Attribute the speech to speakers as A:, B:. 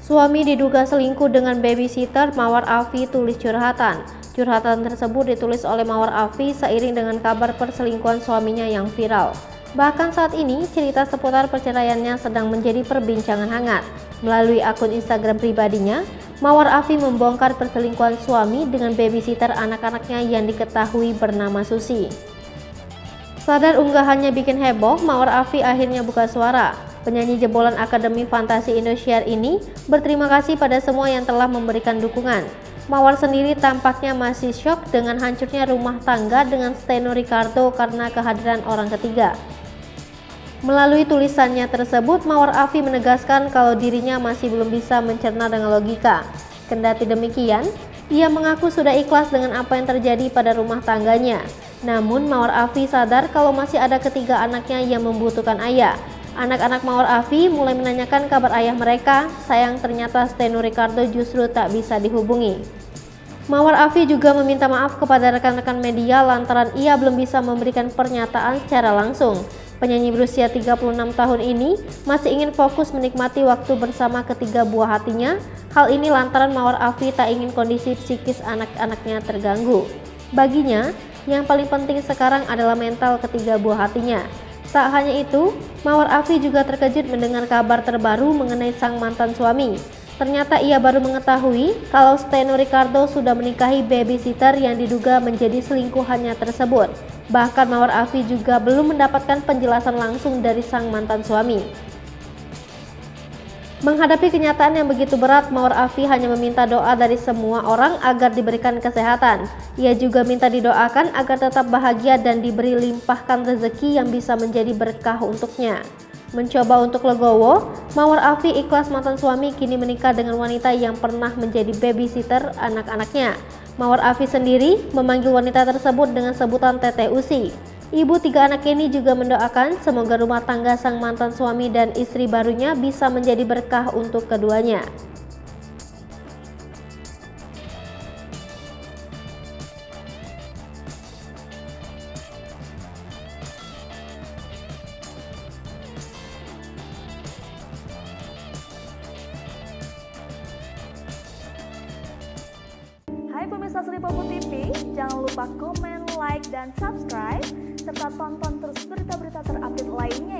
A: Suami diduga selingkuh dengan babysitter, Mawar Afi tulis curhatan. Curhatan tersebut ditulis oleh Mawar Afi seiring dengan kabar perselingkuhan suaminya yang viral. Bahkan saat ini, cerita seputar perceraiannya sedang menjadi perbincangan hangat. Melalui akun Instagram pribadinya, Mawar Afi membongkar perselingkuhan suami dengan babysitter anak-anaknya yang diketahui bernama Susi. Sadar unggahannya bikin heboh, Mawar Afi akhirnya buka suara. Penyanyi jebolan Akademi Fantasi Indosiar ini berterima kasih pada semua yang telah memberikan dukungan. Mawar sendiri tampaknya masih syok dengan hancurnya rumah tangga dengan Steno Ricardo karena kehadiran orang ketiga. Melalui tulisannya tersebut, Mawar Afi menegaskan kalau dirinya masih belum bisa mencerna dengan logika. Kendati demikian, ia mengaku sudah ikhlas dengan apa yang terjadi pada rumah tangganya. Namun Mawar Afi sadar kalau masih ada ketiga anaknya yang membutuhkan ayah. Anak-anak Mawar Afi mulai menanyakan kabar ayah mereka, sayang ternyata Steno Ricardo justru tak bisa dihubungi. Mawar Afi juga meminta maaf kepada rekan-rekan media lantaran ia belum bisa memberikan pernyataan secara langsung. Penyanyi berusia 36 tahun ini masih ingin fokus menikmati waktu bersama ketiga buah hatinya. Hal ini lantaran Mawar Afi tak ingin kondisi psikis anak-anaknya terganggu. Baginya, yang paling penting sekarang adalah mental ketiga buah hatinya. Tak hanya itu, Mawar Afi juga terkejut mendengar kabar terbaru mengenai sang mantan suami. Ternyata ia baru mengetahui kalau Steno Ricardo sudah menikahi babysitter yang diduga menjadi selingkuhannya tersebut. Bahkan Mawar Afi juga belum mendapatkan penjelasan langsung dari sang mantan suami. Menghadapi kenyataan yang begitu berat, Mawar Afi hanya meminta doa dari semua orang agar diberikan kesehatan. Ia juga minta didoakan agar tetap bahagia dan diberi limpahkan rezeki yang bisa menjadi berkah untuknya. Mencoba untuk legowo, Mawar Afi ikhlas mantan suami kini menikah dengan wanita yang pernah menjadi babysitter anak-anaknya. Mawar Afi sendiri memanggil wanita tersebut dengan sebutan Teteh Usi. Ibu tiga anak ini juga mendoakan semoga rumah tangga sang mantan suami dan istri barunya bisa menjadi berkah untuk keduanya.
B: Hai pemirsa Sri Popo TV, jangan lupa komen, like, dan subscribe, serta tonton terus berita-berita terupdate lainnya